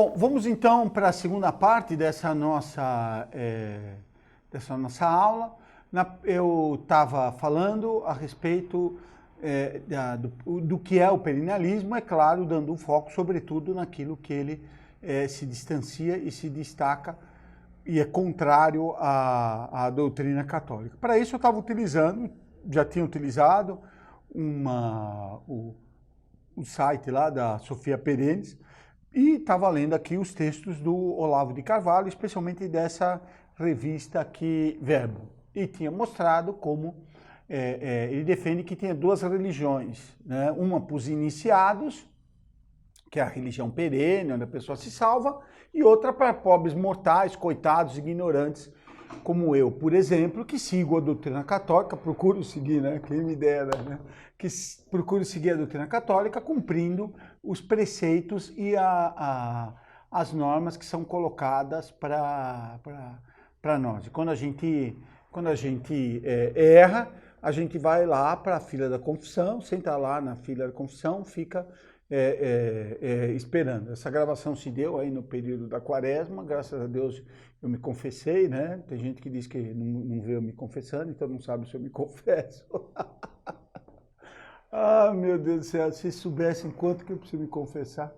Bom, vamos então para a segunda parte dessa nossa aula. Eu estava falando a respeito do que é o perennialismo, é claro, dando um foco sobretudo naquilo que ele se distancia e se destaca e é contrário à doutrina católica. Para isso eu estava utilizando, já tinha utilizado o site lá da Sofia Perennis, e estava lendo aqui os textos do Olavo de Carvalho, especialmente dessa revista aqui, Verbo. E tinha mostrado como ele defende que tinha duas religiões, né? Uma para os iniciados, que é a religião perene, onde a pessoa se salva, e outra para pobres mortais, coitados, ignorantes, como eu, por exemplo, que sigo a doutrina católica, procuro seguir, né? Quem me dera, né? Que procuro seguir a doutrina católica cumprindo os preceitos e as normas que são colocadas para nós. E quando a gente erra, a gente vai lá para a fila da confissão, senta lá na fila da confissão, fica esperando. Essa gravação se deu aí no período da quaresma, graças a Deus eu me confessei, né? Tem gente que diz que não vê eu me confessando, então não sabe se eu me confesso. Ah, meu Deus do céu, se soubessem quanto que eu preciso me confessar,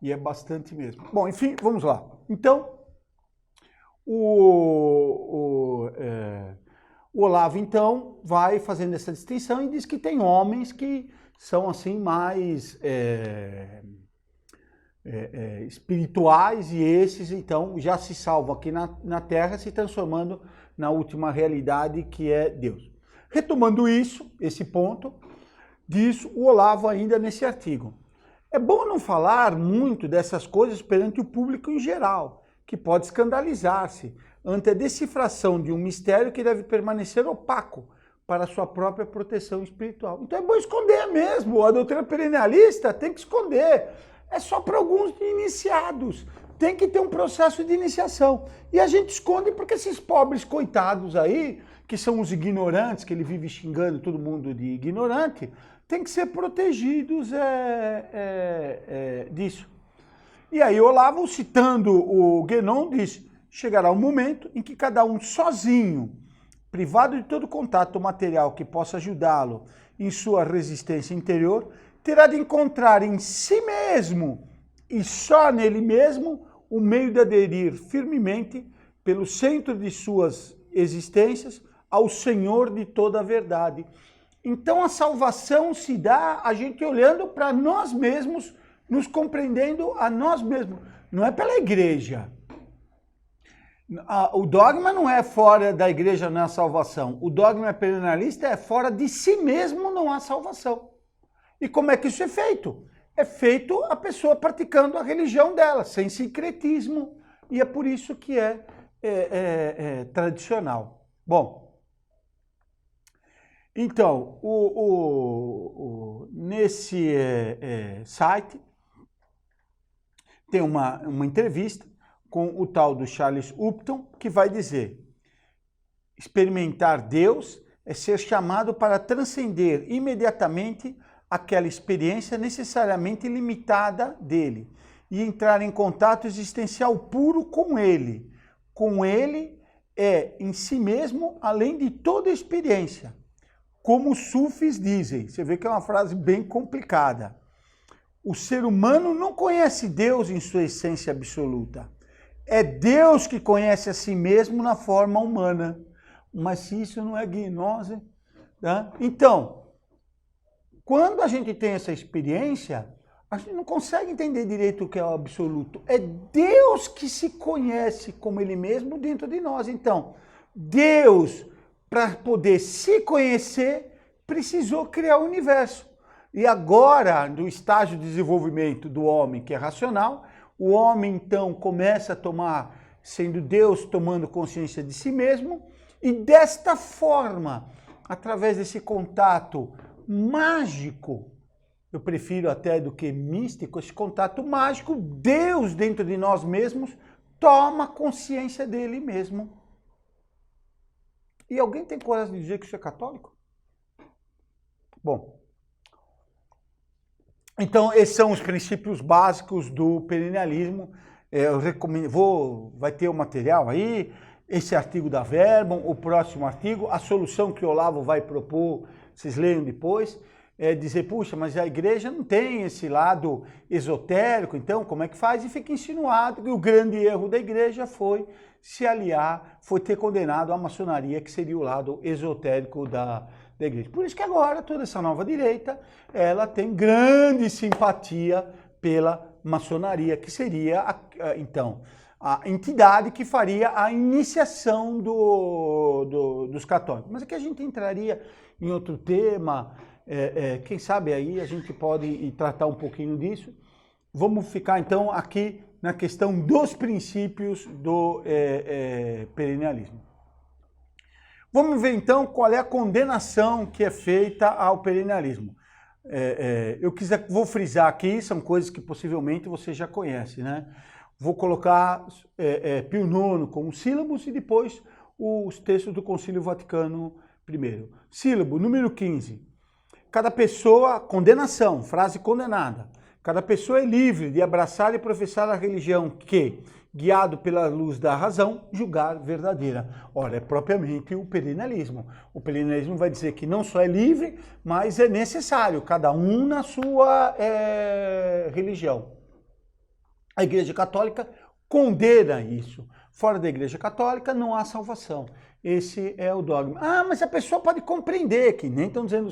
e é bastante mesmo. Bom, enfim, vamos lá. Então, o Olavo, então, vai fazendo essa distinção e diz que tem homens que são, assim, mais espirituais, e esses, então, já se salvam aqui na Terra, se transformando na última realidade, que é Deus. Retomando isso, esse ponto, diz o Olavo ainda nesse artigo. É bom não falar muito dessas coisas perante o público em geral, que pode escandalizar-se ante a decifração de um mistério que deve permanecer opaco para sua própria proteção espiritual. Então é bom esconder mesmo, a doutrina perennialista tem que esconder, é só para alguns iniciados, tem que ter um processo de iniciação. E a gente esconde porque esses pobres coitados aí, que são os ignorantes, que ele vive xingando todo mundo de ignorante, tem que ser protegidos disso. E aí Olavo, citando o Guénon, diz: chegará um momento em que cada um sozinho, privado de todo contato material que possa ajudá-lo em sua resistência interior, terá de encontrar em si mesmo e só nele mesmo o meio de aderir firmemente pelo centro de suas existências ao Senhor de toda a verdade. Então a salvação se dá a gente olhando para nós mesmos, nos compreendendo a nós mesmos. Não é pela igreja. O dogma não é fora da igreja, não há salvação. O dogma perennialista é fora de si mesmo, não há salvação. E como é que isso é feito? É feito a pessoa praticando a religião dela, sem sincretismo. E é por isso que é tradicional. Bom, então, nesse site tem uma entrevista com o tal do Charles Upton, que vai dizer: experimentar Deus é ser chamado para transcender imediatamente aquela experiência necessariamente limitada dele e entrar em contato existencial puro com ele. Com ele é em si mesmo, além de toda experiência. Como os sufis dizem, você vê que é uma frase bem complicada. O ser humano não conhece Deus em sua essência absoluta. É Deus que conhece a si mesmo na forma humana. Mas se isso não é gnose, tá? Então, quando a gente tem essa experiência, a gente não consegue entender direito o que é o absoluto. É Deus que se conhece como Ele mesmo dentro de nós. Então, Deus, para poder se conhecer, precisou criar o universo. E agora, no estágio de desenvolvimento do homem, que é racional, o homem então começa a tomar, sendo Deus, tomando consciência de si mesmo, e desta forma, através desse contato mágico, eu prefiro até do que místico, esse contato mágico, Deus dentro de nós mesmos toma consciência dele mesmo. E alguém tem coragem de dizer que isso é católico? Bom, então esses são os princípios básicos do perennialismo. eu recomendo, vai ter o material aí, esse artigo da Verbum, o próximo artigo, a solução que o Olavo vai propor, vocês leiam depois, é dizer, puxa, mas a igreja não tem esse lado esotérico, então como é que faz? E fica insinuado que o grande erro da igreja foi se aliar, foi ter condenado a maçonaria, que seria o lado esotérico da igreja. Por isso que agora toda essa nova direita, ela tem grande simpatia pela maçonaria, que seria, então, a entidade que faria a iniciação dos católicos. Mas aqui a gente entraria em outro tema, quem sabe aí a gente pode tratar um pouquinho disso. Vamos ficar então aqui na questão dos princípios do perennialismo. Vamos ver então qual é a condenação que é feita ao perennialismo. Vou frisar aqui, são coisas que possivelmente você já conhece, né? Vou colocar Pio IX como sílabos e depois os textos do Concílio Vaticano I. Sílabo número 15. Cada pessoa, condenação, frase condenada. Cada pessoa é livre de abraçar e professar a religião que, guiado pela luz da razão, julgar verdadeira. Ora, é propriamente o perennialismo. O perennialismo vai dizer que não só é livre, mas é necessário, cada um na sua religião. A Igreja Católica condena isso. Fora da Igreja Católica não há salvação. Esse é o dogma. Ah, mas a pessoa pode compreender, que nem estão dizendo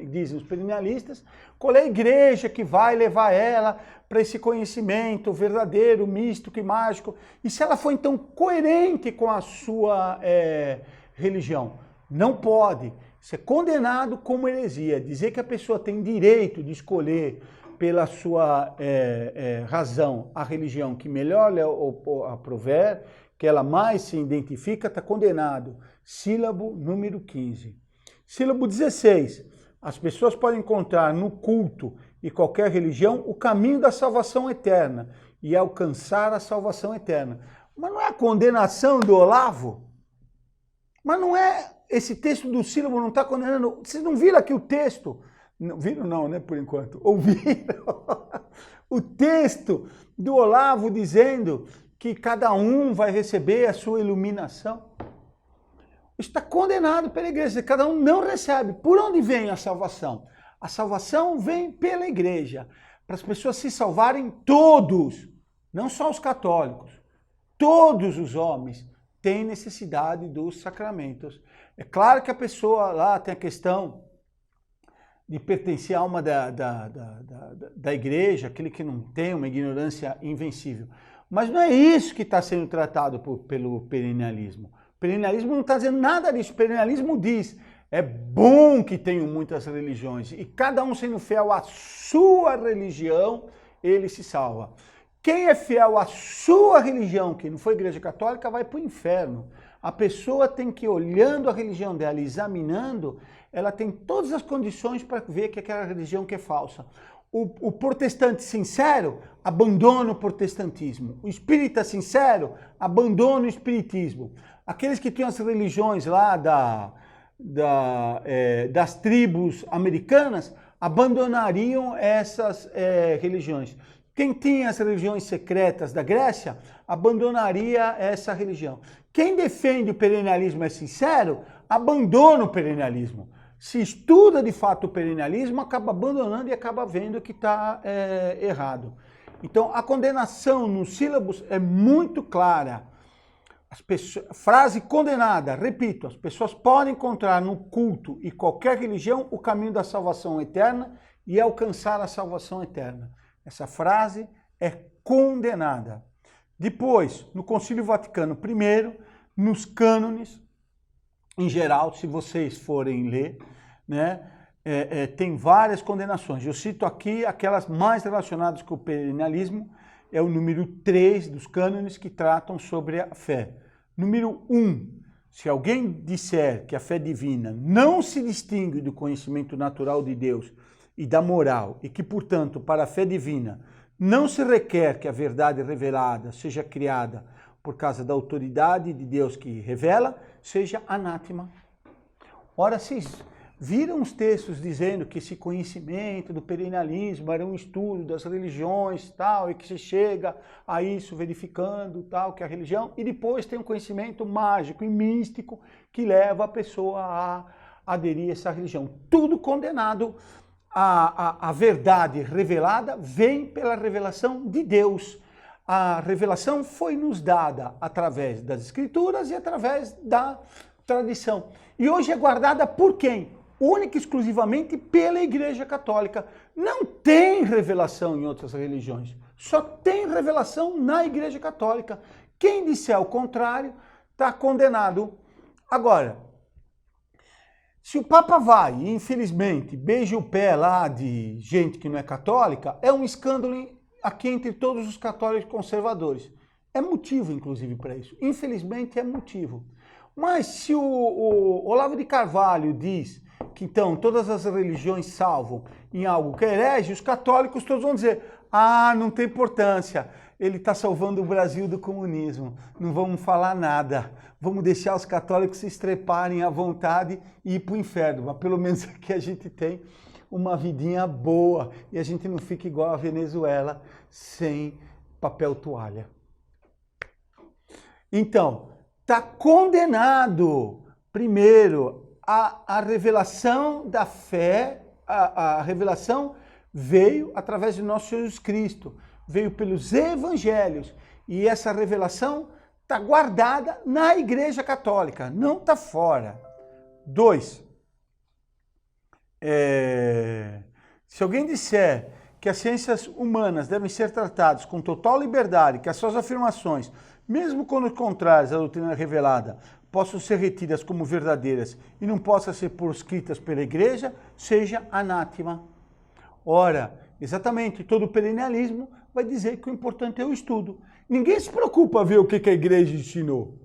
dizem os perennialistas, qual é a igreja que vai levar ela para esse conhecimento verdadeiro, místico e mágico. E se ela for então coerente com a sua religião? Não pode. Isso é condenado como heresia. Dizer que a pessoa tem direito de escolher pela sua razão a religião que melhor lhe aprover, que ela mais se identifica, está condenado. Sílabo número 15. Sílabo 16. As pessoas podem encontrar no culto e qualquer religião o caminho da salvação eterna e alcançar a salvação eterna. Mas não é a condenação do Olavo? Mas não é, esse texto do sílabo não está condenando? Vocês não viram aqui o texto? Não, viram não, né, por enquanto. Ouviram o texto do Olavo dizendo que cada um vai receber a sua iluminação. Está condenado pela igreja, cada um não recebe. Por onde vem a salvação? A salvação vem pela igreja, para as pessoas se salvarem todos, não só os católicos. Todos os homens têm necessidade dos sacramentos. É claro que a pessoa lá tem a questão de pertencer a uma da igreja, aquele que não tem uma ignorância invencível. Mas não é isso que está sendo tratado pelo perennialismo. O perennialismo não está dizendo nada disso. O perennialismo diz, é bom que tenham muitas religiões e cada um sendo fiel à sua religião, ele se salva. Quem é fiel à sua religião, que não foi igreja católica, vai para o inferno. A pessoa tem que ir olhando a religião dela, examinando, ela tem todas as condições para ver que aquela religião que é falsa. O protestante sincero abandona o protestantismo. O espírita sincero abandona o espiritismo. Aqueles que tinham as religiões lá das tribos americanas abandonariam essas religiões. Quem tinha as religiões secretas da Grécia abandonaria essa religião. Quem defende o perennialismo é sincero, abandona o perennialismo. Se estuda de fato o perennialismo, acaba abandonando e acaba vendo que está errado. Então, a condenação nos sílabos é muito clara. Frase condenada, repito, as pessoas podem encontrar no culto e qualquer religião o caminho da salvação eterna e alcançar a salvação eterna. Essa frase é condenada. Depois, no Concílio Vaticano I, nos cânones, em geral, se vocês forem ler, né, tem várias condenações. Eu cito aqui aquelas mais relacionadas com o perennialismo, é o número 3 dos cânones que tratam sobre a fé. Número 1, se alguém disser que a fé divina não se distingue do conhecimento natural de Deus e da moral, e que, portanto, para a fé divina não se requer que a verdade revelada seja criada por causa da autoridade de Deus que revela, seja anátema. Ora, viram os textos dizendo que esse conhecimento do perennialismo era um estudo das religiões, tal, e que se chega a isso verificando, tal, que a religião, e depois tem um conhecimento mágico e místico que leva a pessoa a aderir a essa religião. Tudo condenado. A verdade revelada vem pela revelação de Deus. A revelação foi nos dada através das Escrituras e através da tradição. E hoje é guardada por quem? Única e exclusivamente pela Igreja Católica. Não tem revelação em outras religiões. Só tem revelação na Igreja Católica. Quem disser o contrário está condenado. Agora, se o Papa vai e, infelizmente, beija o pé lá de gente que não é católica, é um escândalo aqui entre todos os católicos conservadores. É motivo, inclusive, para isso. Infelizmente, é motivo. Mas se o Olavo de Carvalho diz que, então, todas as religiões salvam em algo que é herege, os católicos todos vão dizer, ah, não tem importância, ele está salvando o Brasil do comunismo, não vamos falar nada, vamos deixar os católicos se estreparem à vontade e ir para o inferno, mas pelo menos aqui a gente tem uma vidinha boa e a gente não fica igual a Venezuela sem papel toalha. Então, está condenado, primeiro, a revelação da fé, a revelação veio através de nosso Jesus Cristo, veio pelos evangelhos, e essa revelação está guardada na Igreja Católica, não está fora. 2. Se alguém disser que as ciências humanas devem ser tratadas com total liberdade, que as suas afirmações, mesmo quando contrárias à doutrina revelada, possam ser retidas como verdadeiras e não possam ser proscritas pela Igreja, seja anátema. Ora, exatamente, todo o perennialismo vai dizer que o importante é o estudo. Ninguém se preocupa a ver o que a Igreja ensinou.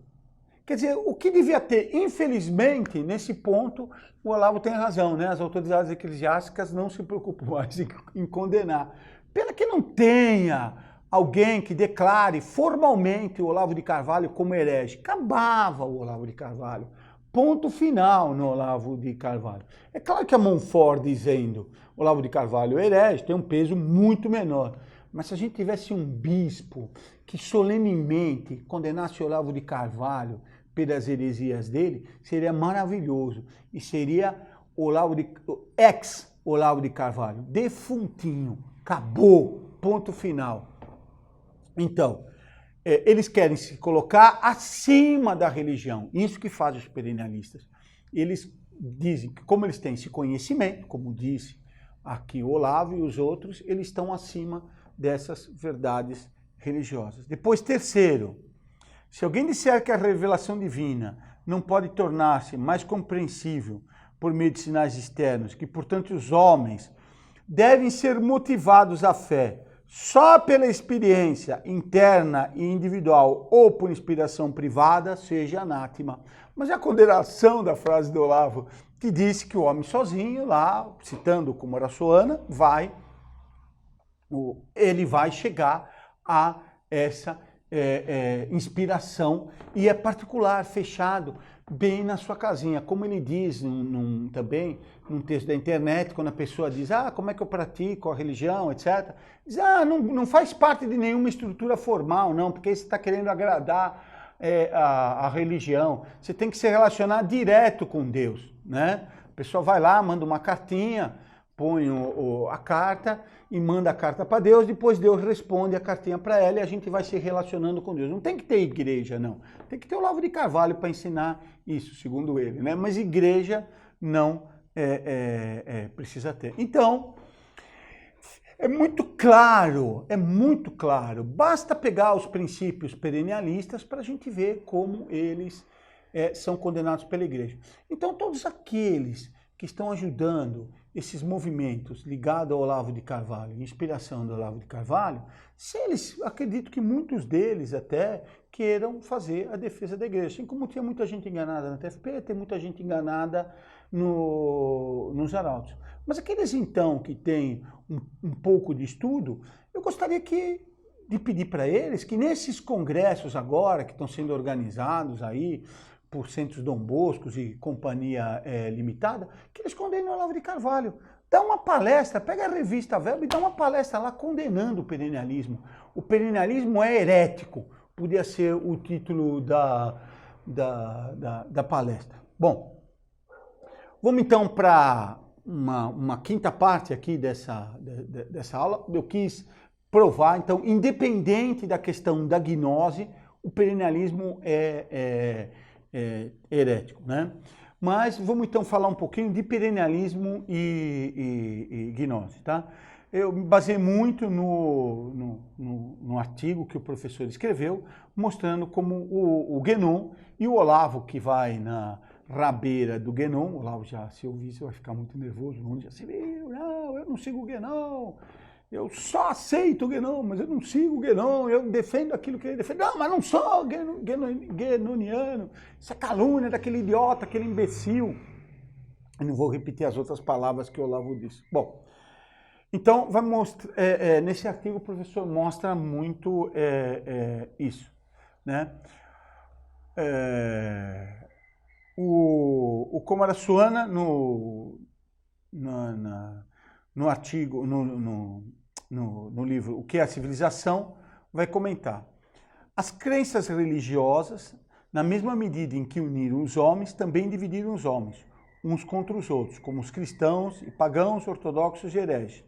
Quer dizer, o que devia ter, infelizmente, nesse ponto, o Olavo tem razão, né? As autoridades eclesiásticas não se preocupam mais em condenar. Pena que não tenha alguém que declare formalmente o Olavo de Carvalho como herege. Acabava o Olavo de Carvalho. Ponto final no Olavo de Carvalho. É claro que a Montfort dizendo Olavo de Carvalho herege tem um peso muito menor. Mas se a gente tivesse um bispo que solenemente condenasse Olavo de Carvalho pelas heresias dele, seria maravilhoso. E seria ex-Olavo de Carvalho, defuntinho. Acabou. Ponto final. Então, eles querem se colocar acima da religião. Isso que faz os perennialistas. Eles dizem que, como eles têm esse conhecimento, como disse aqui o Olavo e os outros, eles estão acima dessas verdades religiosas. Depois, terceiro, se alguém disser que a revelação divina não pode tornar-se mais compreensível por meio de sinais externos, que, portanto, os homens devem ser motivados à fé só pela experiência interna e individual ou por inspiração privada, seja anátema. Mas é a condenação da frase do Olavo que disse que o homem sozinho, lá, citando como Araçoana, ele vai chegar a essa inspiração e é particular, fechado, bem na sua casinha. Como ele diz também num texto da internet, quando a pessoa diz, como é que eu pratico a religião, etc. Diz, não faz parte de nenhuma estrutura formal, não, porque você está querendo agradar a religião. Você tem que se relacionar direto com Deus, né? A pessoa vai lá, manda uma cartinha, põe a carta e manda a carta para Deus, depois Deus responde a cartinha para ela e a gente vai se relacionando com Deus. Não tem que ter igreja, não. Tem que ter o Olavo de Carvalho para ensinar isso, segundo ele, né? Mas igreja não precisa ter. Então, é muito claro, Basta pegar os princípios perennialistas para a gente ver como eles são condenados pela igreja. Então, todos aqueles que estão ajudando esses movimentos ligados ao Olavo de Carvalho, inspiração do Olavo de Carvalho, se eles, acredito que muitos deles até queiram fazer a defesa da igreja. Assim como tinha muita gente enganada na TFP, tem muita gente enganada nos arautos. Mas aqueles então que têm um pouco de estudo, eu gostaria de pedir para eles que nesses congressos agora que estão sendo organizados aí por Centros Dom Boscos e Companhia Limitada, que eles condenam o Olavo de Carvalho. Dá uma palestra, pega a revista Verbo e dá uma palestra lá condenando o perennialismo. O perennialismo é herético, podia ser o título da palestra. Bom, vamos então para uma quinta parte aqui dessa aula. Eu quis provar, então, independente da questão da gnose, o perennialismo é herético, né? Mas vamos então falar um pouquinho de perennialismo e gnose, tá? Eu me baseei muito no artigo que o professor escreveu, mostrando como o Guénon e o Olavo, que vai na rabeira do Guénon, o Olavo já, se ouvir, você vai ficar muito nervoso, um dia assim, não, eu não sigo o Guénon, eu só aceito o Guénon, mas eu não sigo o Guénon, eu defendo aquilo que ele defende. Não, mas não sou guénoniano, isso é calúnia daquele idiota, aquele imbecil. Eu não vou repetir as outras palavras que o Olavo disse. Bom, então, vai mostrar, nesse artigo o professor mostra muito isso, né? O Coomarassuana, no artigo, no livro O que é a Civilização, vai comentar: as crenças religiosas, na mesma medida em que uniram os homens, também dividiram os homens, uns contra os outros, como os cristãos e pagãos, ortodoxos e hereges.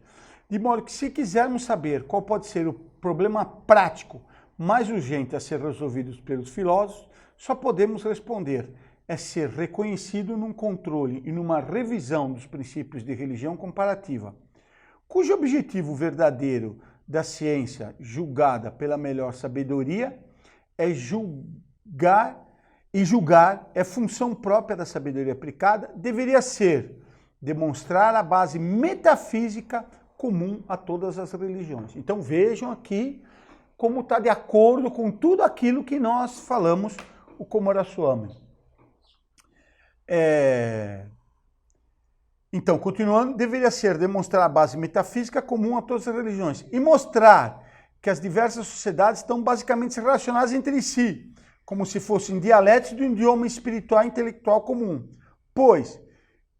De modo que, se quisermos saber qual pode ser o problema prático mais urgente a ser resolvido pelos filósofos, só podemos responder: é ser reconhecido num controle e numa revisão dos princípios de religião comparativa, cujo objetivo verdadeiro da ciência, julgada pela melhor sabedoria, é julgar é função própria da sabedoria aplicada, deveria ser demonstrar a base metafísica comum a todas as religiões. Então vejam aqui como está de acordo com tudo aquilo que nós falamos, o Coomarassuana. Então, continuando, deveria ser demonstrar a base metafísica comum a todas as religiões e mostrar que as diversas sociedades estão basicamente relacionadas entre si, como se fossem dialetos de um idioma espiritual e intelectual comum. Pois,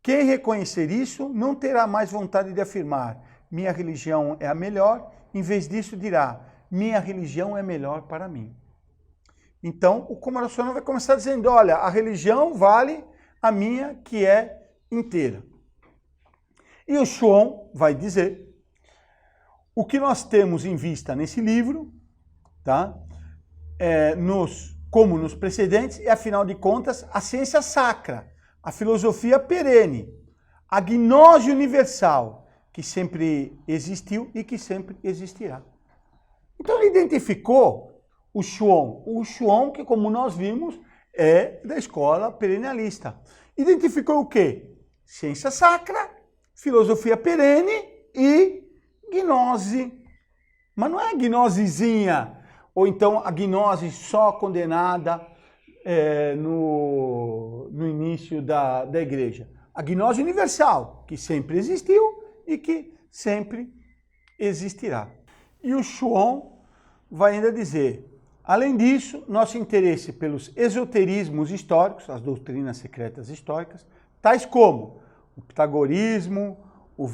quem reconhecer isso não terá mais vontade de afirmar: minha religião é a melhor, em vez disso dirá: minha religião é melhor para mim. Então, o Coomarassuana vai começar dizendo: olha, a religião vale a minha, que é inteira. E o Schwann vai dizer: o que nós temos em vista nesse livro, tá? Como nos precedentes, é, afinal de contas, a ciência sacra, a filosofia perene, a gnose universal, que sempre existiu e que sempre existirá. Então ele identificou o Schwann, que, como nós vimos, é da escola perennialista. Identificou o quê? Ciência sacra, filosofia perene e gnose. Mas não é a gnosezinha, ou então a gnose só condenada no início da igreja. A gnose universal, que sempre existiu e que sempre existirá. E o Schwann vai ainda dizer: além disso, nosso interesse pelos esoterismos históricos, as doutrinas secretas históricas, tais como o pitagorismo, o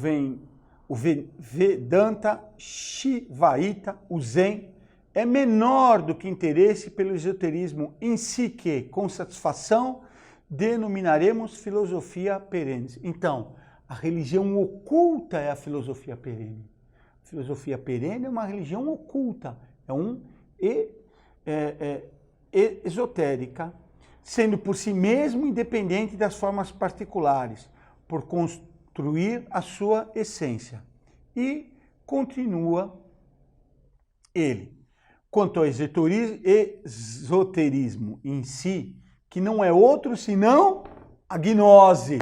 Vedanta, Shivaíta, o Zen, é menor do que interesse pelo esoterismo em si, que, com satisfação, denominaremos filosofia perene. Então, a religião oculta é a filosofia perene. A filosofia perene é uma religião oculta, esotérica, sendo por si mesmo independente das formas particulares, por construir a sua essência. E continua ele: quanto ao esoterismo em si, que não é outro senão a gnose,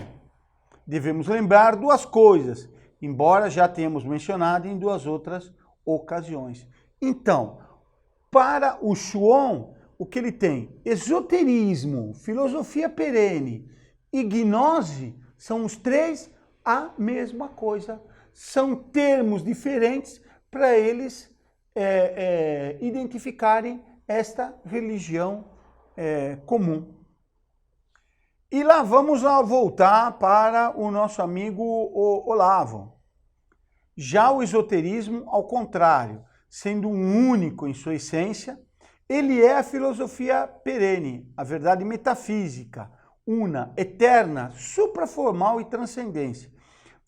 devemos lembrar duas coisas, embora já tenhamos mencionado em duas outras ocasiões. Então, para o Schwann, o que ele tem? Esoterismo, filosofia perene e gnose são os três a mesma coisa. São termos diferentes para eles identificarem esta religião comum. E lá vamos voltar para o nosso amigo Olavo. Já o esoterismo, ao contrário, sendo um único em sua essência, ele é a filosofia perene, a verdade metafísica, una, eterna, supraformal e transcendência.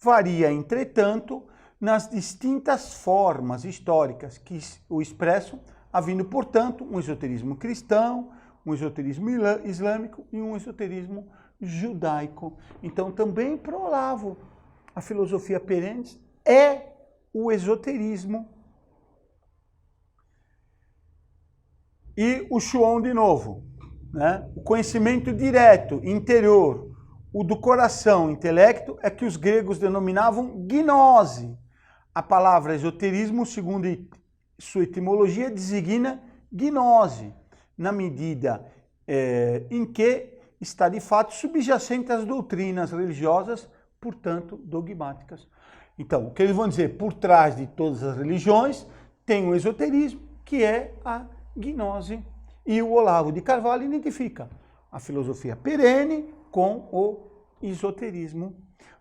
Varia, entretanto, nas distintas formas históricas que o expressam, havendo, portanto, um esoterismo cristão, um esoterismo islâmico e um esoterismo judaico. Então, também para o Olavo, a filosofia perene é o esoterismo. E o Schuon de novo, né? O conhecimento direto, interior, o do coração, intelecto, é que os gregos denominavam gnose. A palavra esoterismo, segundo sua etimologia, designa gnose, na medida em que está de fato subjacente às doutrinas religiosas, portanto dogmáticas. Então, o que eles vão dizer? Por trás de todas as religiões tem o esoterismo, que é a gnose. E o Olavo de Carvalho identifica a filosofia perene com o esoterismo.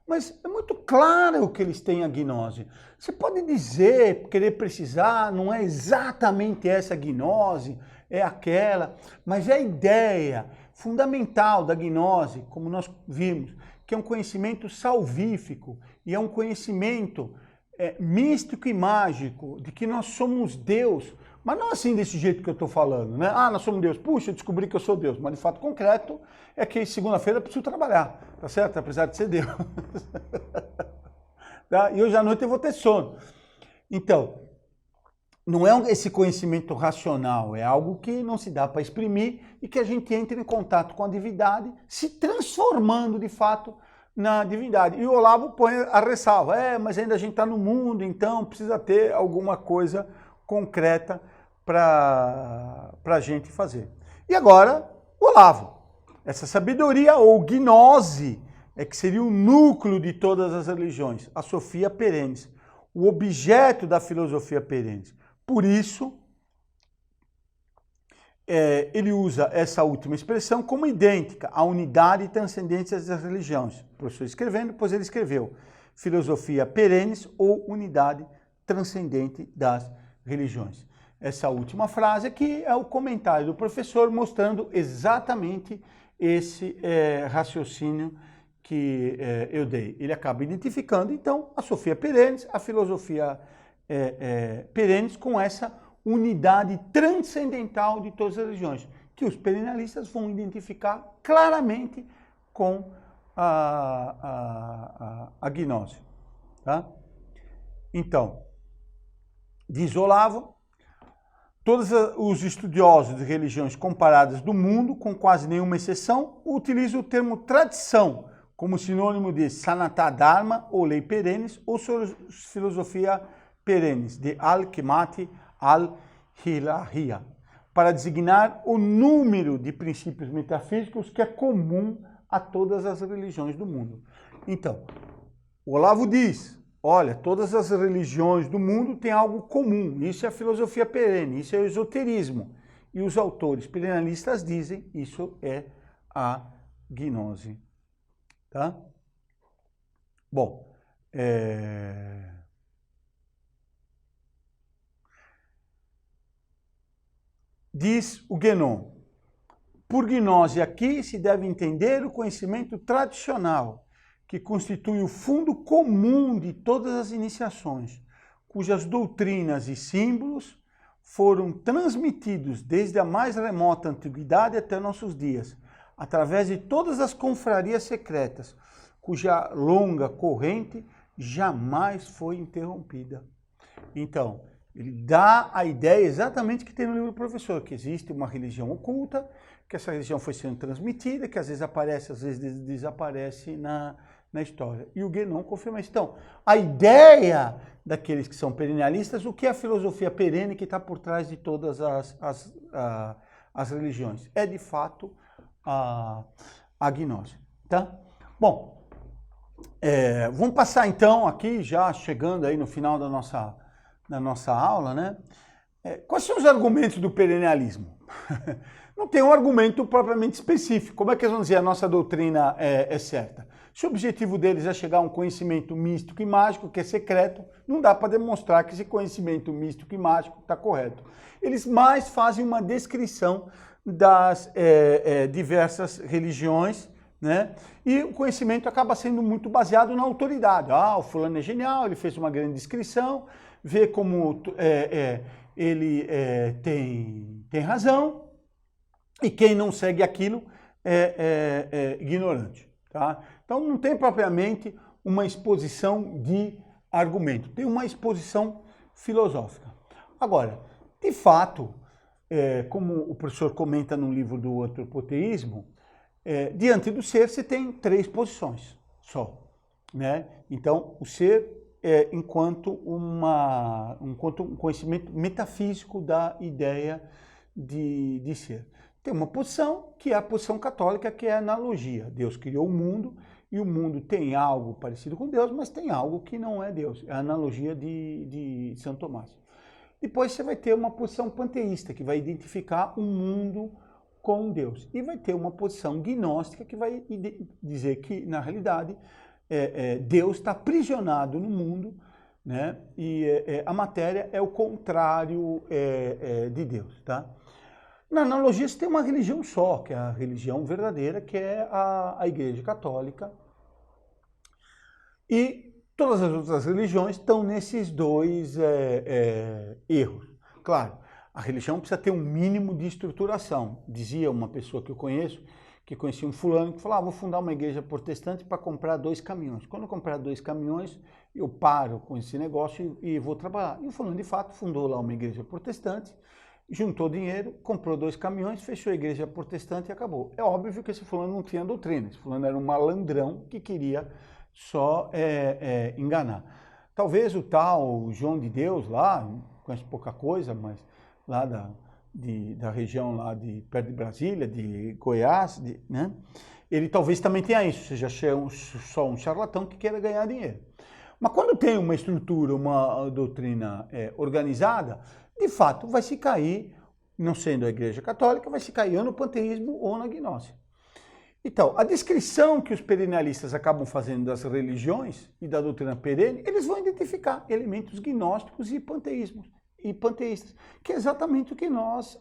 Mas é muito claro que eles têm a gnose. Você pode dizer, querer precisar, não é exatamente essa gnose, é aquela, mas é a ideia fundamental da gnose, como nós vimos, que é um conhecimento salvífico e é um conhecimento místico e mágico, de que nós somos Deus, mas não assim desse jeito que eu estou falando, né? Ah, nós somos Deus, puxa, eu descobri que eu sou Deus, mas de fato concreto é que segunda-feira eu preciso trabalhar, tá certo? Apesar de ser Deus. Tá? E hoje à noite eu vou ter sono. Então, não é esse conhecimento racional, é algo que não se dá para exprimir e que a gente entra em contato com a divindade, se transformando de fato na divindade. E o Olavo põe a ressalva, mas ainda a gente está no mundo, então precisa ter alguma coisa concreta para a gente fazer. E agora, o Olavo. Essa sabedoria ou gnose é que seria o núcleo de todas as religiões, a Sophia Perennis, o objeto da filosofia Perennis. Por isso, ele usa essa última expressão como idêntica à unidade e transcendência das religiões. O professor escrevendo, pois ele escreveu filosofia Perennis ou unidade transcendente das religiões. Essa última frase aqui é o comentário do professor mostrando exatamente esse raciocínio que eu dei. Ele acaba identificando, então, a Sophia Perennis, a filosofia Perennis, com essa unidade transcendental de todas as religiões, que os perennialistas vão identificar claramente com a gnose. Tá? Então, diz Olavo, todos os estudiosos de religiões comparadas do mundo, com quase nenhuma exceção, utilizam o termo tradição como sinônimo de Sanatana Dharma ou lei perennis ou filosofia perennis, de Al-Hikmati al-Hilahiyya, para designar o número de princípios metafísicos que é comum a todas as religiões do mundo. Então, o Olavo diz, olha, todas as religiões do mundo têm algo comum, isso é a filosofia perene, isso é o esoterismo. E os autores perennialistas dizem, isso é a gnose. Tá? Bom, diz o Guénon, por gnose aqui se deve entender o conhecimento tradicional, que constitui o fundo comum de todas as iniciações, cujas doutrinas e símbolos foram transmitidos desde a mais remota antiguidade até nossos dias, através de todas as confrarias secretas, cuja longa corrente jamais foi interrompida. Então, ele dá a ideia exatamente que tem no livro do professor, que existe uma religião oculta, que essa religião foi sendo transmitida, que às vezes aparece, às vezes desaparece na história. E o Guénon confirma isso. Então, a ideia daqueles que são perennialistas, o que é a filosofia perene que está por trás de todas as religiões? É, de fato, a gnose. Tá? Bom, vamos passar então aqui, já chegando aí no final da nossa aula, né? Quais são os argumentos do perennialismo? Não tem um argumento propriamente específico. Como é que eles vão dizer a nossa doutrina é certa? Se o objetivo deles é chegar a um conhecimento místico e mágico, que é secreto, não dá para demonstrar que esse conhecimento místico e mágico está correto. Eles mais fazem uma descrição das diversas religiões, né? E o conhecimento acaba sendo muito baseado na autoridade. Ah, o fulano é genial, ele fez uma grande descrição, vê como ele tem razão, e quem não segue aquilo é ignorante. Tá? Então não tem propriamente uma exposição de argumento, tem uma exposição filosófica. Agora, de fato, como o professor comenta no livro do Antropoteísmo, diante do ser você tem 3 posições só. Né? Então, o ser enquanto um conhecimento metafísico da ideia de ser. Tem uma posição que é a posição católica, que é a analogia. Deus criou o mundo e o mundo tem algo parecido com Deus, mas tem algo que não é Deus. É a analogia de São Tomás. Depois você vai ter uma posição panteísta, que vai identificar um mundo com Deus. E vai ter uma posição gnóstica, que vai dizer que, na realidade, Deus está aprisionado no mundo, né? E a matéria é o contrário de Deus. Tá? Na analogia, você tem uma religião só, que é a religião verdadeira, que é a Igreja Católica. E todas as outras religiões estão nesses 2 erros. Claro, a religião precisa ter um mínimo de estruturação. Dizia uma pessoa que eu conheço, que conhecia um fulano, que falou, vou fundar uma igreja protestante para comprar 2 caminhões. Quando eu comprar 2 caminhões, eu paro com esse negócio e vou trabalhar. E o fulano, de fato, fundou lá uma igreja protestante, juntou dinheiro, comprou 2 caminhões, fechou a igreja protestante e acabou. É óbvio que esse fulano não tinha doutrina, esse fulano era um malandrão que queria só enganar. Talvez o tal João de Deus lá, conhece pouca coisa, mas lá da região lá perto de Brasília, de Goiás, né? Ele talvez também tenha isso, seja só um charlatão que queira ganhar dinheiro. Mas quando tem uma estrutura, uma doutrina organizada, de fato vai se cair, não sendo a Igreja Católica, vai se cair ou no panteísmo ou na gnose. Então, a descrição que os perennialistas acabam fazendo das religiões e da doutrina perene, eles vão identificar elementos gnósticos e panteístas, que é exatamente o que nós,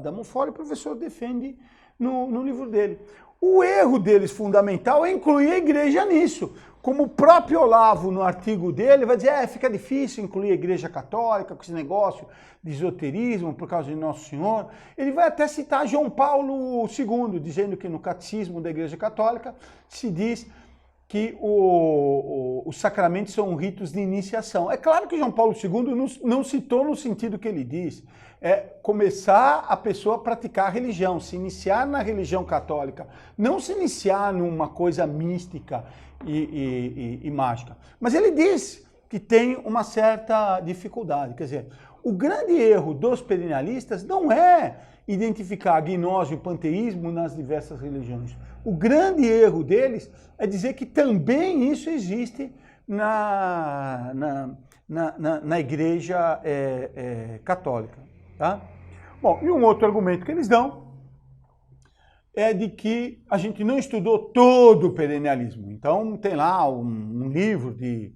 da Monfort, o professor defende no livro dele. O erro deles fundamental é incluir a igreja nisso. Como o próprio Olavo, no artigo dele, vai dizer, fica difícil incluir a igreja católica com esse negócio de esoterismo por causa de Nosso Senhor. Ele vai até citar João Paulo II, dizendo que no catecismo da igreja católica se diz que os sacramentos são ritos de iniciação. É claro que João Paulo II não citou no sentido que ele diz. É começar a pessoa a praticar a religião, se iniciar na religião católica, não se iniciar numa coisa mística e mágica. Mas ele diz que tem uma certa dificuldade. Quer dizer, o grande erro dos perennialistas não é identificar a gnose e o panteísmo nas diversas religiões. O grande erro deles é dizer que também isso existe na igreja católica. Tá? Bom, e um outro argumento que eles dão é de que a gente não estudou todo o perennialismo. Então tem lá um livro de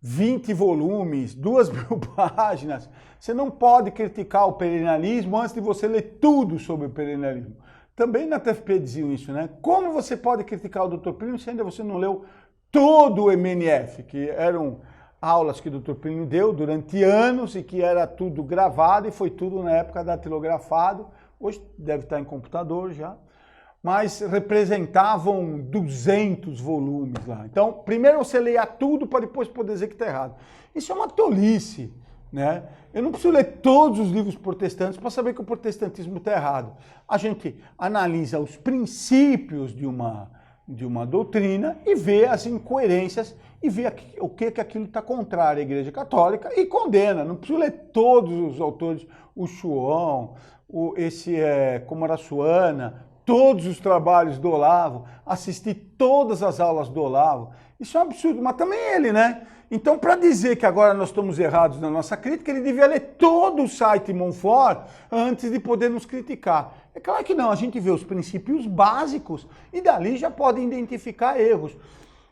20 volumes, 2.000 páginas. Você não pode criticar o perennialismo antes de você ler tudo sobre o perennialismo. Também na TFP diziam isso, né? Como você pode criticar o Dr. Plínio se ainda você não leu todo o MNF, que eram aulas que o Dr. Plínio deu durante anos e que era tudo gravado e foi tudo na época datilografado. Hoje deve estar em computador já. Mas representavam 200 volumes lá. Então, primeiro você leia tudo para depois poder dizer que está errado. Isso é uma tolice, né? Eu não preciso ler todos os livros protestantes para saber que o protestantismo está errado. A gente analisa os princípios de uma doutrina e vê as incoerências e vê o que aquilo está contrário à Igreja Católica e condena. Não preciso ler todos os autores, o Chuon, Komarasuana, todos os trabalhos do Olavo, assistir todas as aulas do Olavo. Isso é um absurdo, mas também ele, né? Então, para dizer que agora nós estamos errados na nossa crítica, ele devia ler todo o site Monfort antes de poder nos criticar. É claro que não, a gente vê os princípios básicos e dali já pode identificar erros.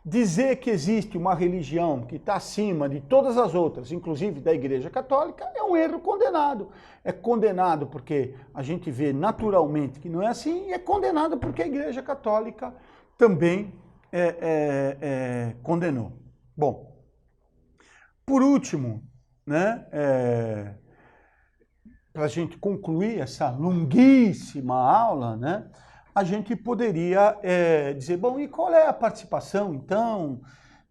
Dizer que existe uma religião que está acima de todas as outras, inclusive da Igreja Católica, é um erro condenado. É condenado porque a gente vê naturalmente que não é assim, e é condenado porque a Igreja Católica também condenou. Bom, por último, né, para a gente concluir essa longuíssima aula, né, a gente poderia dizer, bom, e qual é a participação, então,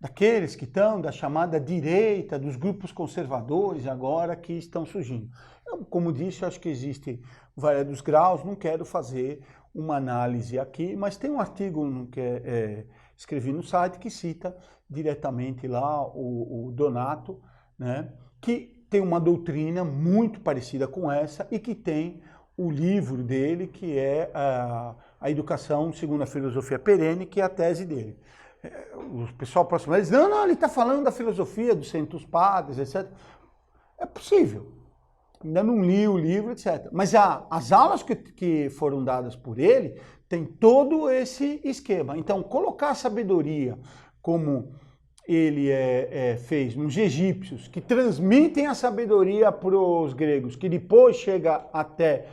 daqueles que estão da chamada direita, dos grupos conservadores agora que estão surgindo? Eu, como disse, acho que existe vários graus, não quero fazer uma análise aqui, mas tem um artigo que escrevi no site que cita diretamente lá o Donato, né, que tem uma doutrina muito parecida com essa e que tem o livro dele, que é a Educação segundo a Filosofia Perene, que é a tese dele. O pessoal próximo diz, não, ele está falando da filosofia dos centros padres, etc. É possível. Ainda não li o livro, etc. Mas as aulas que foram dadas por ele tem todo esse esquema. Então, colocar a sabedoria como ele fez nos egípcios, que transmitem a sabedoria para os gregos, que depois chega até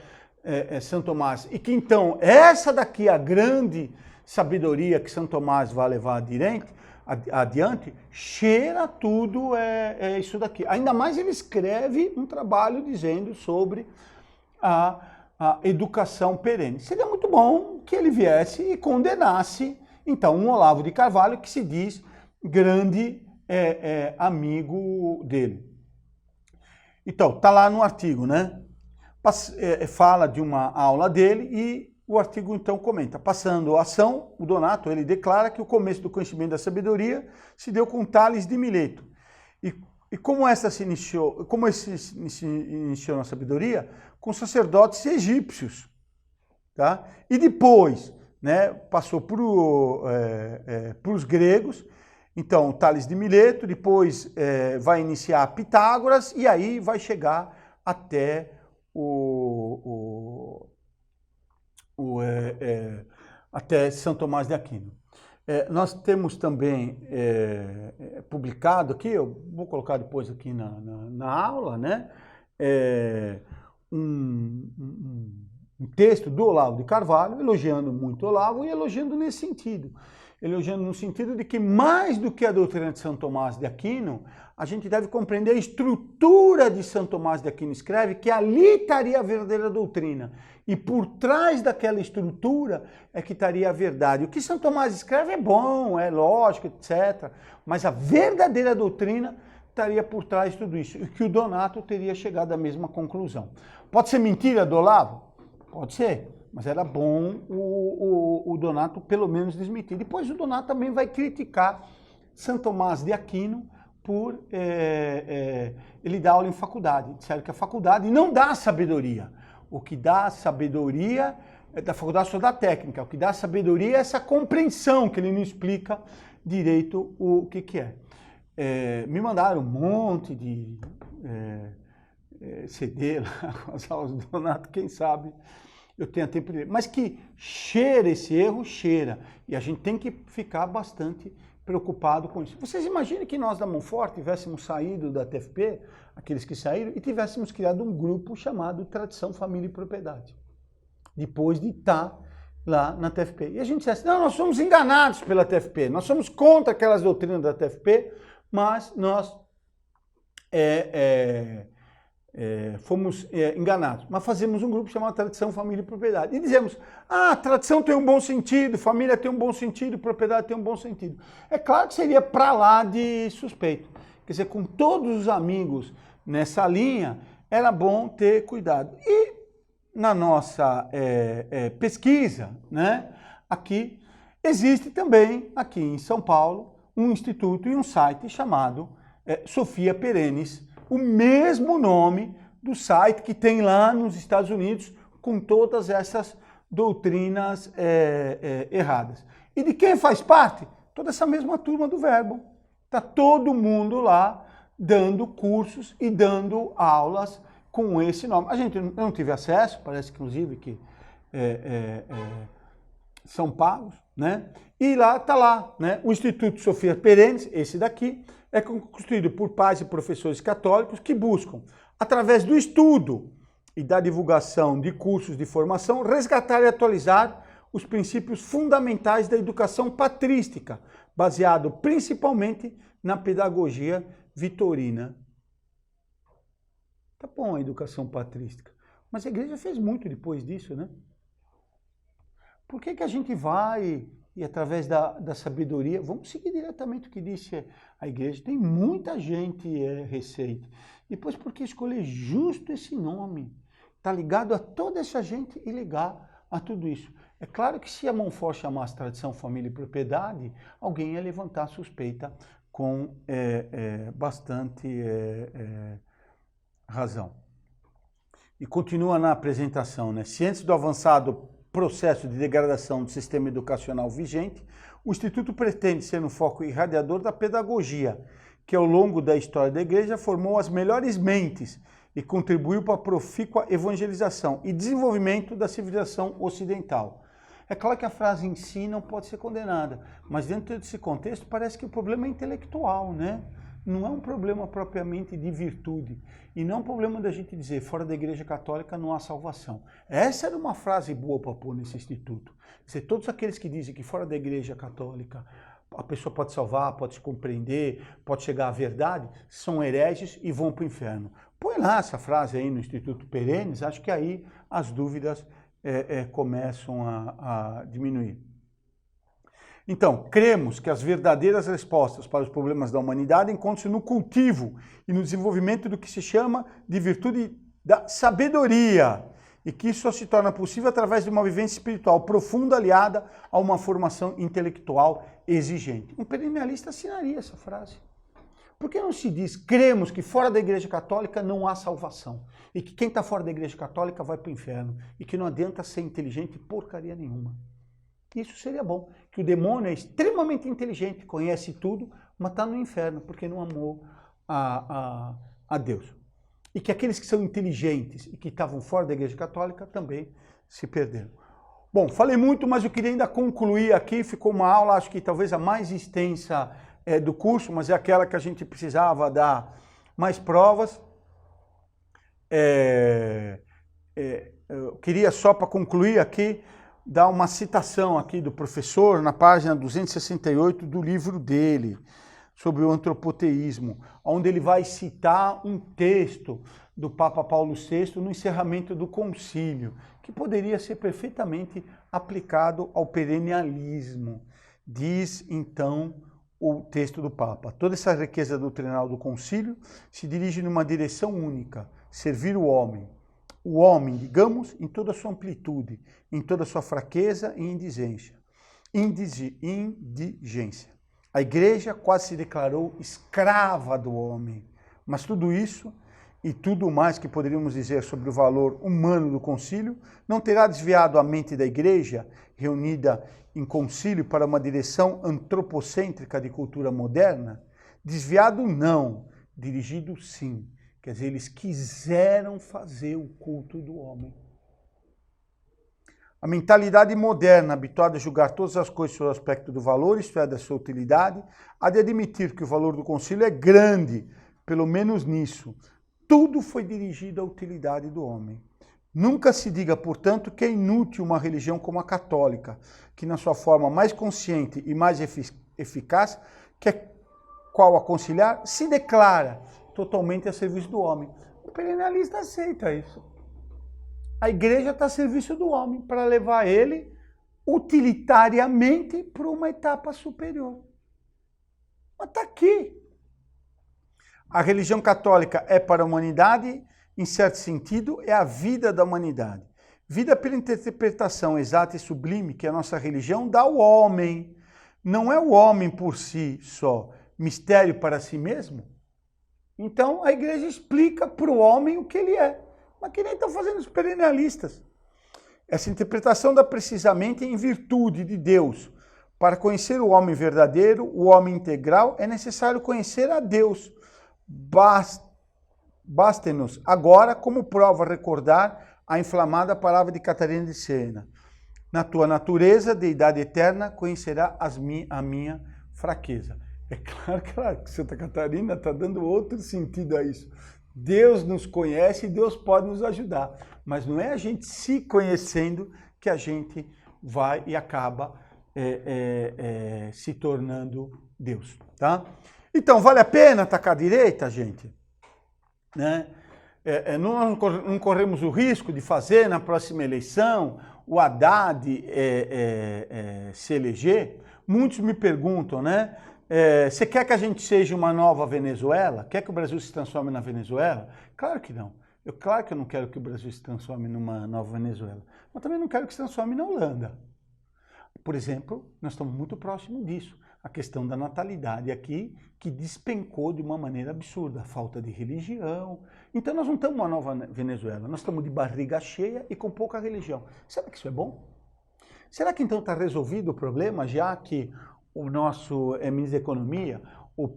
São Tomás, e que então essa daqui é a grande sabedoria que São Tomás vai levar adiante, cheira tudo isso daqui. Ainda mais ele escreve um trabalho dizendo sobre a educação perene. Seria muito bom que ele viesse e condenasse, então, um Olavo de Carvalho que se diz grande amigo dele. Então, tá lá no artigo, né? Fala de uma aula dele e o artigo então comenta. Passando a ação, o Donato, ele declara que o começo do conhecimento da sabedoria se deu com Tales de Mileto. E como se iniciou na sabedoria? Com sacerdotes egípcios. Tá? E depois, né, passou para os gregos. Então, Tales de Mileto, depois vai iniciar Pitágoras e aí vai chegar até até São Tomás de Aquino. Nós temos também publicado aqui, eu vou colocar depois aqui na aula, né, um texto do Olavo de Carvalho, elogiando muito Olavo e elogiando nesse sentido. Elogiando no sentido de que, mais do que a doutrina de São Tomás de Aquino, a gente deve compreender a estrutura de São Tomás de Aquino escreve, que ali estaria a verdadeira doutrina. E por trás daquela estrutura é que estaria a verdade. O que São Tomás escreve é bom, é lógico, etc. Mas a verdadeira doutrina estaria por trás de tudo isso. E que o Donato teria chegado à mesma conclusão. Pode ser mentira do Olavo? Pode ser. Mas era bom o Donato pelo menos desmentir. Depois o Donato também vai criticar São Tomás de Aquino por ele dar aula em faculdade. Disseram que a faculdade não dá sabedoria. O que dá sabedoria da faculdade só dá técnica. O que dá sabedoria é essa compreensão, que ele não explica direito o que é. Me mandaram um monte de CD lá com as aulas do Donato, quem sabe eu tenho tempo de ler. Mas que cheira esse erro, cheira. E a gente tem que ficar bastante preocupado com isso. Vocês imaginem que nós da Monfort tivéssemos saído da TFP, aqueles que saíram, e tivéssemos criado um grupo chamado Tradição, Família e Propriedade. Depois de estar lá na TFP. E a gente dissesse, não, nós somos enganados pela TFP, nós somos contra aquelas doutrinas da TFP, mas nós fomos enganados. Mas fazemos um grupo chamado Tradição, Família e Propriedade. E dizemos, tradição tem um bom sentido, família tem um bom sentido, propriedade tem um bom sentido. É claro que seria para lá de suspeito. Quer dizer, com todos os amigos nessa linha, era bom ter cuidado. E na nossa pesquisa, né, aqui, existe também, aqui em São Paulo, um instituto e um site chamado Sofia Perenes, o mesmo nome do site que tem lá nos Estados Unidos, com todas essas doutrinas erradas. E de quem faz parte? Toda essa mesma turma do Verbo. Está todo mundo lá dando cursos e dando aulas com esse nome. Eu não tive acesso, parece inclusive que são pagos, né? E lá está lá, né? O Instituto Sofia Perennis, esse daqui, é constituído por pais e professores católicos que buscam, através do estudo e da divulgação de cursos de formação, resgatar e atualizar os princípios fundamentais da educação patrística, baseado principalmente na pedagogia vitorina. Tá bom a educação patrística, mas a igreja fez muito depois disso, né? Por que a gente vai e através da sabedoria, vamos seguir diretamente o que disse a igreja, tem muita gente recente. Depois, por que escolher justo esse nome? Está ligado a toda essa gente e ligar a tudo isso. É claro que se a Montfort chamasse tradição, família e propriedade, alguém ia levantar a suspeita com bastante razão. E continua na apresentação, né? Ciente do avançado processo de degradação do sistema educacional vigente, o Instituto pretende ser um foco irradiador da pedagogia, que ao longo da história da igreja formou as melhores mentes e contribuiu para a profícua evangelização e desenvolvimento da civilização ocidental. É claro que a frase em si não pode ser condenada, mas dentro desse contexto parece que o problema é intelectual, né? Não é um problema propriamente de virtude. E não é um problema da gente dizer, fora da Igreja Católica não há salvação. Essa era uma frase boa para pôr nesse instituto. Dizer, todos aqueles que dizem que fora da Igreja Católica a pessoa pode salvar, pode se compreender, pode chegar à verdade, são hereges e vão para o inferno. Põe lá essa frase aí no Instituto Perennis, acho que aí as dúvidas começam a diminuir. Então, cremos que as verdadeiras respostas para os problemas da humanidade encontram-se no cultivo e no desenvolvimento do que se chama de virtude da sabedoria, e que isso só se torna possível através de uma vivência espiritual profunda aliada a uma formação intelectual exigente. Um perennialista assinaria essa frase. Por que não se diz, cremos que fora da Igreja Católica não há salvação, e que quem está fora da Igreja Católica vai para o inferno, e que não adianta ser inteligente porcaria nenhuma? Isso seria bom, que o demônio é extremamente inteligente, conhece tudo, mas está no inferno, porque não amou a Deus. E que aqueles que são inteligentes e que estavam fora da Igreja Católica também se perderam. Bom, falei muito, mas eu queria ainda concluir aqui, ficou uma aula, acho que talvez a mais extensa do curso, mas é aquela que a gente precisava dar mais provas. Eu queria só para concluir aqui, dar uma citação aqui do professor, na página 268 do livro dele, sobre o antropoteísmo, onde ele vai citar um texto do Papa Paulo VI no encerramento do concílio, que poderia ser perfeitamente aplicado ao perennialismo. Diz, então, o texto do Papa: toda essa riqueza doutrinal do concílio se dirige numa direção única, servir o homem. O homem, digamos, em toda a sua amplitude, em toda a sua fraqueza e indigência. A igreja quase se declarou escrava do homem. Mas tudo isso e tudo mais que poderíamos dizer sobre o valor humano do concílio não terá desviado a mente da igreja, reunida em concílio para uma direção antropocêntrica de cultura moderna? Desviado não, dirigido sim. Quer dizer, eles quiseram fazer o culto do homem. A mentalidade moderna, habituada a julgar todas as coisas sob o aspecto do valor, isto é, da sua utilidade, há de admitir que o valor do concílio é grande, pelo menos nisso. Tudo foi dirigido à utilidade do homem. Nunca se diga, portanto, que é inútil uma religião como a católica, que na sua forma mais consciente e mais eficaz, que é qual a conciliar, se declara totalmente a serviço do homem. O perennialista aceita isso. A igreja está a serviço do homem para levar ele utilitariamente para uma etapa superior. Mas está aqui. A religião católica é para a humanidade, em certo sentido, é a vida da humanidade. Vida pela interpretação exata e sublime que a nossa religião dá ao homem. Não é o homem por si só, mistério para si mesmo. Então, a igreja explica para o homem o que ele é. Mas que nem estão fazendo os perennialistas. Essa interpretação dá precisamente em virtude de Deus. Para conhecer o homem verdadeiro, o homem integral, é necessário conhecer a Deus. Baste-nos agora, como prova, recordar a inflamada palavra de Catarina de Siena. Na tua natureza, deidade eterna, conhecerá a minha fraqueza. É claro que Santa Catarina está dando outro sentido a isso. Deus nos conhece e Deus pode nos ajudar. Mas não é a gente se conhecendo que a gente vai e acaba se tornando Deus. Tá? Então, vale a pena atacar a direita, gente? Né? Não corremos o risco de fazer na próxima eleição o Haddad se eleger? Muitos me perguntam, né? Você quer que a gente seja uma nova Venezuela? Quer que o Brasil se transforme na Venezuela? Claro que não. Claro que eu não quero que o Brasil se transforme numa nova Venezuela. Mas também não quero que se transforme na Holanda. Por exemplo, nós estamos muito próximos disso. A questão da natalidade aqui, que despencou de uma maneira absurda. A falta de religião. Então nós não estamos uma nova Venezuela. Nós estamos de barriga cheia e com pouca religião. Será que isso é bom? Será que então está resolvido o problema, já que o nosso ministro da Economia, o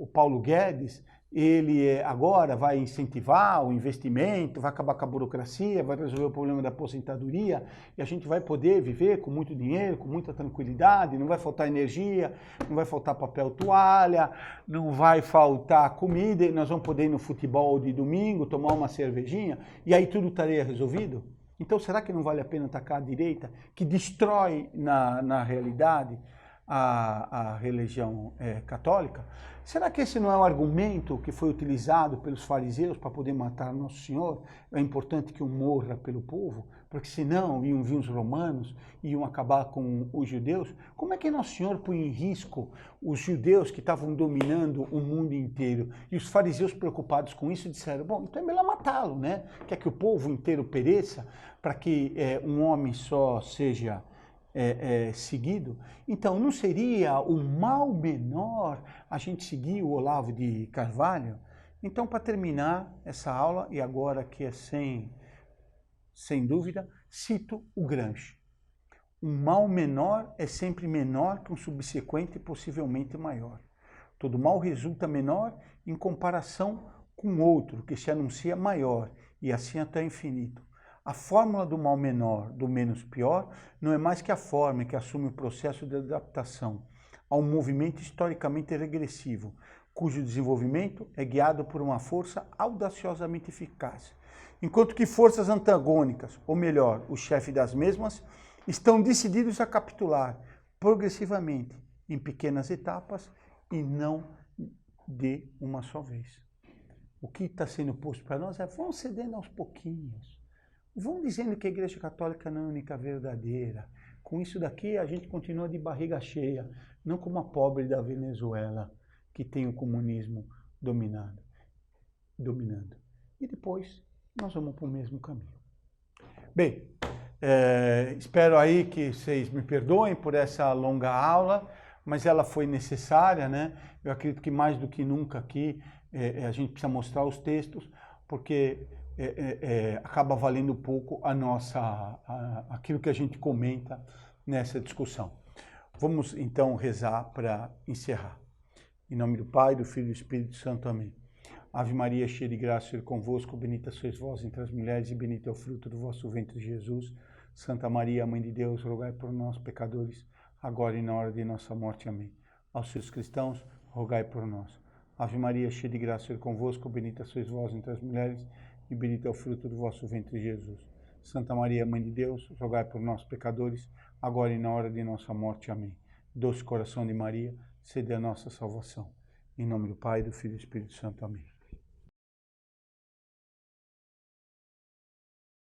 Paulo Guedes, ele agora vai incentivar o investimento, vai acabar com a burocracia, vai resolver o problema da aposentadoria e a gente vai poder viver com muito dinheiro, com muita tranquilidade, não vai faltar energia, não vai faltar papel toalha, não vai faltar comida e nós vamos poder ir no futebol de domingo, tomar uma cervejinha e aí tudo estaria resolvido? Então, será que não vale a pena atacar a direita, que destrói, na realidade, a religião católica? Será que esse não é um argumento que foi utilizado pelos fariseus para poder matar Nosso Senhor? É importante que um morra pelo povo, porque senão iam vir os romanos, iam acabar com os judeus. Como é que Nosso Senhor põe em risco os judeus que estavam dominando o mundo inteiro? E os fariseus, preocupados com isso, disseram, bom, então é melhor matá-lo, né? Quer que o povo inteiro pereça para que um homem só seja seguido? Então, não seria o mal menor a gente seguir o Olavo de Carvalho? Então, para terminar essa aula, e agora que é sem dúvida, cito o Gramsci. Um mal menor é sempre menor que um subsequente e possivelmente maior. Todo mal resulta menor em comparação com outro, que se anuncia maior, e assim até infinito. A fórmula do mal menor, do menos pior, não é mais que a forma que assume o processo de adaptação a um movimento historicamente regressivo, cujo desenvolvimento é guiado por uma força audaciosamente eficaz. Enquanto que forças antagônicas, ou melhor, o chefe das mesmas, estão decididos a capitular progressivamente, em pequenas etapas e não de uma só vez. O que está sendo posto para nós é, vão cedendo aos pouquinhos. Vão dizendo que a Igreja Católica não é a única verdadeira. Com isso daqui a gente continua de barriga cheia, não como a pobre da Venezuela, que tem o comunismo dominando. E depois nós vamos para o mesmo caminho. Bem, espero aí que vocês me perdoem por essa longa aula, mas ela foi necessária, né? Eu acredito que mais do que nunca aqui a gente precisa mostrar os textos, porque acaba valendo um pouco aquilo que a gente comenta nessa discussão. Vamos então rezar para encerrar. Em nome do Pai, do Filho e do Espírito Santo. Amém. Ave Maria, cheia de graça, o Senhor é convosco, bendita sois vós entre as mulheres e bendito é o fruto do vosso ventre, Jesus. Santa Maria, Mãe de Deus, rogai por nós, pecadores, agora e na hora de nossa morte. Amém. Aos seus cristãos, rogai por nós. Ave Maria, cheia de graça, o Senhor é convosco, bendita sois vós entre as mulheres e bendito é o fruto do vosso ventre, Jesus. Santa Maria, Mãe de Deus, rogai por nós, pecadores, agora e na hora de nossa morte. Amém. Doce coração de Maria, sede a nossa salvação. Em nome do Pai, do Filho e do Espírito Santo. Amém.